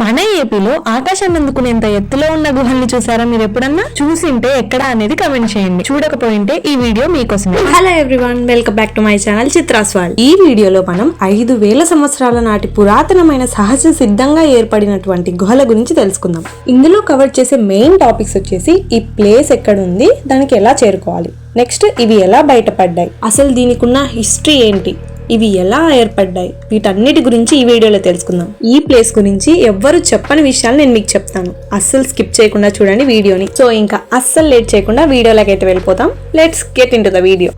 మన ఏపీలో ఆకాశాన్ని అందుకునేంత ఎత్తులో ఉన్న గుహల్ని చూసారా? మీరు ఎప్పుడన్నా చూసింటే ఎక్కడ అనేది కమెంట్ చేయండి, చూడకపోయింటే ఈ వీడియో మీకోసమే. Hello everyone, welcome back to my channel Chitra's world. ఈ వీడియోలో మనం 5000 సంవత్సరాల నాటి పురాతనమైన సహజ సిద్ధంగా ఏర్పడినటువంటి గుహల గురించి తెలుసుకుందాం. ఇందులో కవర్ చేసే మెయిన్ టాపిక్స్ వచ్చేసి ఈ ప్లేస్ ఎక్కడ ఉంది, దానికి ఎలా చేరుకోవాలి, నెక్స్ట్ ఇవి ఎలా బయటపడ్డాయి, అసలు దీనికి ఉన్న హిస్టరీ ఏంటి, ఇవి ఎలా ఏర్పడ్డాయి, వీటన్నిటి గురించి ఈ వీడియోలో తెలుసుకుందాం. ఈ ప్లేస్ గురించి ఎవ్వరు చెప్పని విషయాలు నేను మీకు చెప్తాను, అస్సలు స్కిప్ చేయకుండా చూడండి వీడియోని. సో ఇంకా అస్సలు లేట్ చేయకుండా వీడియోలోకి అయితే వెళ్ళిపోతాం. Let's get in to the video.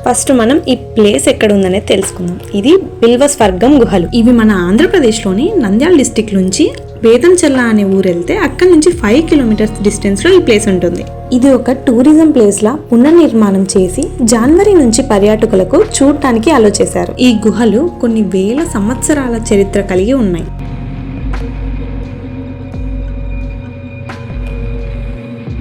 First మనం ఈ ప్లేస్ ఎక్కడ ఉందనేది తెలుసుకుందాం. ఇది బిల్వస్వర్గం గుహలు. ఇవి మన ఆంధ్రప్రదేశ్లోని నంద్యాల డిస్టిక్ నుంచి వేదంచెల్ల అనే ఊరు వెళ్తే అక్కడ నుంచి 5 కిలోమీటర్స్ డిస్టెన్స్ లో ఈ ప్లేస్ ఉంటుంది. ఇది ఒక టూరిజం ప్లేస్ లా పునర్నిర్మాణం చేసి జనవరి నుంచి పర్యాటకులకు చూడటానికి అలో చేశారు. ఈ గుహలు కొన్ని వేల సంవత్సరాల చరిత్ర కలిగి ఉన్నాయి.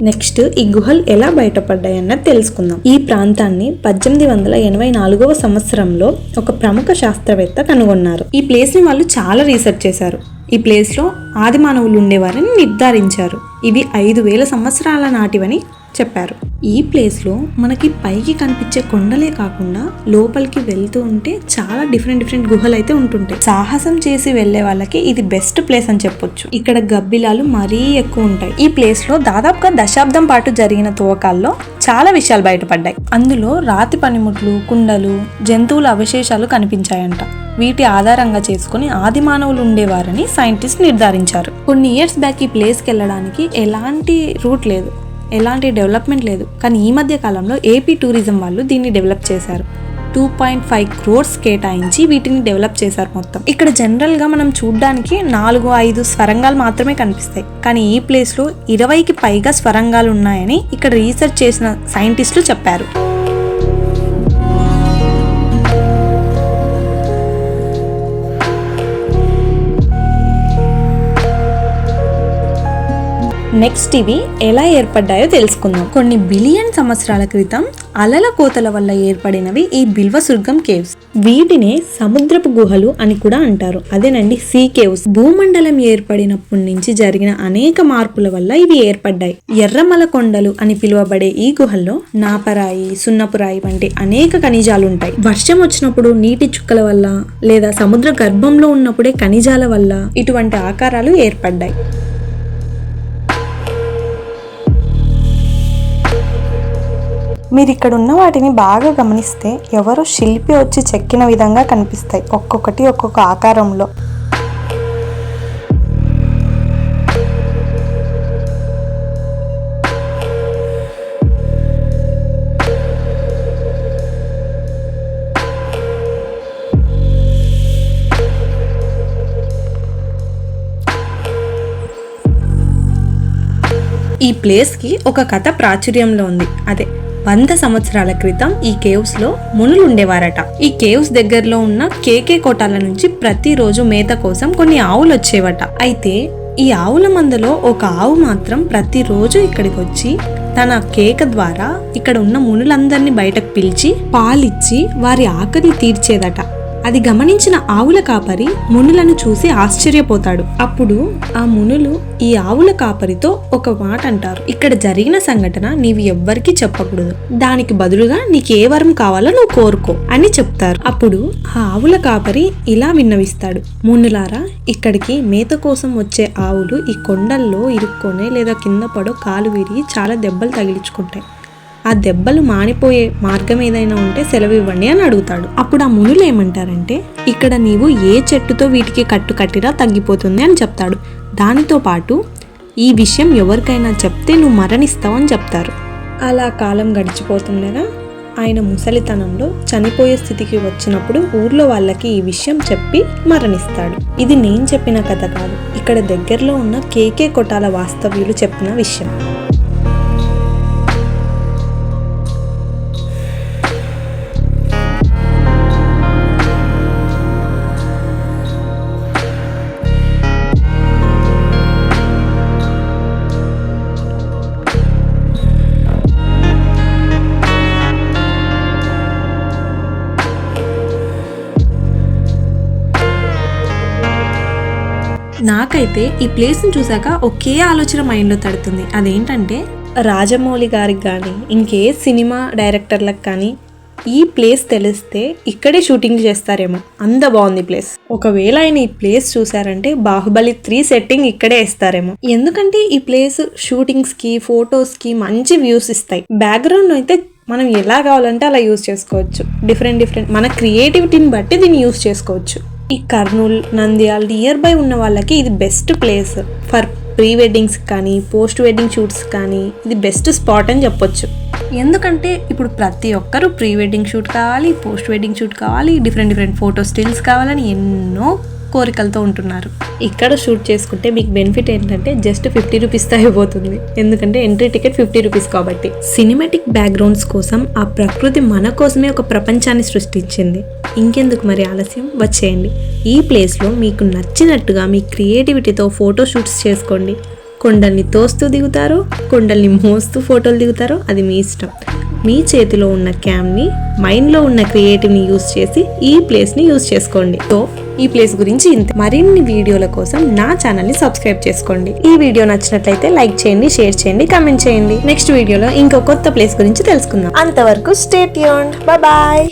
నెక్స్ట్ ఈ గుహలు ఎలా బయటపడ్డాయి అన్నది తెలుసుకుందాం. ఈ ప్రాంతాన్ని 1884వ సంవత్సరంలో ఒక ప్రముఖ శాస్త్రవేత్త కనుగొన్నారు. ఈ ప్లేస్ ని వాళ్ళు చాలా రీసెర్చ్ చేశారు. ఈ ప్లేస్ లో ఆది మానవులు ఉండేవారని నిర్ధారించారు. ఇవి 5000 సంవత్సరాల నాటివని చెప్పారు. ఈ ప్లేస్ లో మనకి పైకి కనిపించే కొండలే కాకుండా లోపలికి వెళ్తూ ఉంటే చాలా డిఫరెంట్ గుహలు అయితే ఉంటుంటాయి. సాహసం చేసి వెళ్లే వాళ్ళకి ఇది బెస్ట్ ప్లేస్ అని చెప్పొచ్చు. ఇక్కడ గబ్బిలాలు మరీ ఎక్కువ ఉంటాయి. ఈ ప్లేస్ లో దాదాపుగా దశాబ్దం పాటు జరిగిన తవ్వకాల్లో చాలా విషయాలు బయటపడ్డాయి. అందులో రాతి పనిముట్లు, కుండలు, జంతువుల అవశేషాలు కనిపించాయంట. వీటి ఆధారంగా చేసుకుని ఆది మానవులు ఉండేవారని సైంటిస్ట్ నిర్ధారించారు. కొన్ని ఇయర్స్ బ్యాక్ ఈ ప్లేస్కి వెళ్ళడానికి ఎలాంటి రూట్ లేదు, ఎలాంటి డెవలప్మెంట్ లేదు. కానీ ఈ మధ్య కాలంలో ఏపీ టూరిజం వాళ్ళు దీన్ని డెవలప్ చేశారు. 2.5 crores కేటాయించి వీటిని డెవలప్ చేశారు మొత్తం. ఇక్కడ జనరల్ గా మనం చూడడానికి 4-5 స్వరంగాలు మాత్రమే కనిపిస్తాయి. కానీ ఈ ప్లేస్ లో 20కి పైగా స్వరంగాలు ఉన్నాయని ఇక్కడ రీసెర్చ్ చేసిన సైంటిస్టులు చెప్పారు. నెక్స్ట్ ఇవి ఎలా ఏర్పడ్డాయో తెలుసుకుందాం. కొన్ని బిలియన్ సంవత్సరాల క్రితం అలల కోతల వల్ల ఏర్పడినవి ఈ బిల్వస్వర్గం కేవ్స్. వీటినే సముద్రపు గుహలు అని కూడా అంటారు. అదేనండి, సీ కేవ్స్. భూమండలం ఏర్పడినప్పటి నుంచి జరిగిన అనేక మార్పుల వల్ల ఇవి ఏర్పడ్డాయి. ఎర్రమల కొండలు అని పిలువబడే ఈ గుహల్లో నాపరాయి, సున్నపురాయి వంటి అనేక ఖనిజాలు ఉంటాయి. వర్షం వచ్చినప్పుడు నీటి చుక్కల వల్ల లేదా సముద్ర గర్భంలో ఉన్నప్పుడే ఖనిజాల వల్ల ఇటువంటి ఆకారాలు ఏర్పడ్డాయి. మీరు ఇక్కడ ఉన్న వాటిని బాగా గమనిస్తే ఎవరో శిల్పి వచ్చి చెక్కిన విధంగా కనిపిస్తాయి, ఒక్కొక్కటి ఒక్కొక్క ఆకారంలో. ఈ ప్లేస్కి ఒక కథ ప్రాచుర్యంలో ఉంది. అదే 100 సంవత్సరాల క్రితం ఈ కేవ్స్ లో మునులు ఉండేవారట. ఈ కేవ్స్ దగ్గరలో ఉన్న కేకే కోటాల నుంచి ప్రతిరోజు మేత కోసం కొన్ని ఆవులు వచ్చేవట. అయితే ఈ ఆవుల మందలో ఒక ఆవు మాత్రం ప్రతిరోజు ఇక్కడికి వచ్చి తన కేక ద్వారా ఇక్కడ ఉన్న మునులందరినీ బయటకు పిలిచి పాలిచ్చి వారి ఆకలి తీర్చేదట. అది గమనించిన ఆవుల కాపరి మునులను చూసి ఆశ్చర్యపోతాడు. అప్పుడు ఆ మునులు ఈ ఆవుల కాపరితో ఒక మాట అంటారు, ఇక్కడ జరిగిన సంఘటన నీవు ఎవ్వరికి చెప్పకూడదు, దానికి బదులుగా నీకు ఏ వరం కావాలో నువ్వు కోరుకో అని చెప్తారు. అప్పుడు ఆ ఆవుల కాపరి ఇలా విన్నవిస్తాడు, మునులారా, ఇక్కడికి మేత కోసం వచ్చే ఆవులు ఈ కొండల్లో ఇరుక్కొనే లేదా కింద పడో కాలు విరిగి చాలా దెబ్బలు తగిలించుకుంటాయి. ఆ దెబ్బలు మానిపోయే మార్గం ఏదైనా ఉంటే సెలవు ఇవ్వండి అని అడుగుతాడు. అప్పుడు ఆ మునులు ఏమంటారంటే, ఇక్కడ నీవు ఏ చెట్టుతో వీటికి కట్టు కట్టిరా తగ్గిపోతుంది అని చెప్తాడు. దానితో పాటు ఈ విషయం ఎవరికైనా చెప్తే నువ్వు మరణిస్తావు అని చెప్తారు. అలా కాలం గడిచిపోతుండగా ఆయన ముసలితనంలో చనిపోయే స్థితికి వచ్చినప్పుడు ఊర్లో వాళ్ళకి ఈ విషయం చెప్పి మరణిస్తాడు. ఇది నేను చెప్పిన కథ కాదు, ఇక్కడ దగ్గరలో ఉన్న కేకే కొటాల వాస్తవ్యులు చెప్పిన విషయం. నాకైతే ఈ ప్లేస్ని చూసాక ఒకే ఆలోచన మైండ్లో తడుతుంది. అదేంటంటే రాజమౌళి గారికి కానీ ఇంకే సినిమా డైరెక్టర్లకు కానీ ఈ ప్లేస్ తెలిస్తే ఇక్కడే షూటింగ్ చేస్తారేమో, అంత బాగుంది ప్లేస్. ఒకవేళ ఆయన ఈ ప్లేస్ చూసారంటే బాహుబలి 3 సెట్టింగ్ ఇక్కడే ఇస్తారేమో. ఎందుకంటే ఈ ప్లేస్ షూటింగ్స్కి ఫొటోస్కి మంచి వ్యూస్ ఇస్తాయి. బ్యాక్గ్రౌండ్ అయితే మనం ఎలా కావాలంటే అలా యూజ్ చేసుకోవచ్చు. డిఫరెంట్ మన క్రియేటివిటీని బట్టి దీన్ని యూజ్ చేసుకోవచ్చు. ఈ కర్నూల్, నంద్యాల్ నియర్ బై ఉన్న వాళ్ళకి ఇది best place for pre weddings కానీ పోస్ట్ వెడ్డింగ్ షూట్స్ కానీ ఇది బెస్ట్ స్పాట్ అని చెప్పొచ్చు. ఎందుకంటే ఇప్పుడు ప్రతి ఒక్కరు ప్రీ వెడ్డింగ్ షూట్ కావాలి, పోస్ట్ వెడ్డింగ్ షూట్ కావాలి, డిఫరెంట్ ఫోటో స్టిల్స్ కావాలని ఎన్నో కోరికలతో ఉంటున్నారు. ఇక్కడ షూట్ చేసుకుంటే మీకు బెనిఫిట్ ఏంటంటే జస్ట్ 50 రూపీస్తో అయిపోతుంది. ఎందుకంటే ఎంట్రీ టికెట్ 50 రూపీస్ కాబట్టి. సినిమాటిక్ బ్యాక్గ్రౌండ్స్ కోసం ఆ ప్రకృతి మన కోసమే ఒక ప్రపంచాన్ని సృష్టించింది. ఇంకెందుకు మరి ఆలస్యం, వచ్చేయండి. ఈ ప్లేస్లో మీకు నచ్చినట్టుగా మీ క్రియేటివిటీతో ఫోటో షూట్స్ చేసుకోండి. కొండల్ని తోస్తూ దిగుతారో, కొండల్ని మోస్తూ ఫోటోలు దిగుతారో అది మీ ఇష్టం. మీ చేతిలో ఉన్న క్యామ్ని, మైండ్లో ఉన్న క్రియేటివ్ని యూజ్ చేసి ఈ ప్లేస్ని యూజ్ చేసుకోండి. సో ఈ ప్లేస్ గురించి ఇంత. మరిన్ని వీడియోల కోసం నా ఛానల్ని సబ్స్క్రైబ్ చేసుకోండి. ఈ వీడియో నచ్చినట్లయితే లైక్ చేయండి, షేర్ చేయండి, కామెంట్ చేయండి. నెక్స్ట్ వీడియోలో ఇంకో కొత్త ప్లేస్ గురించి తెలుసుకుందాం. అంతవరకు స్టే ట్యూన్డ్. బాయ్.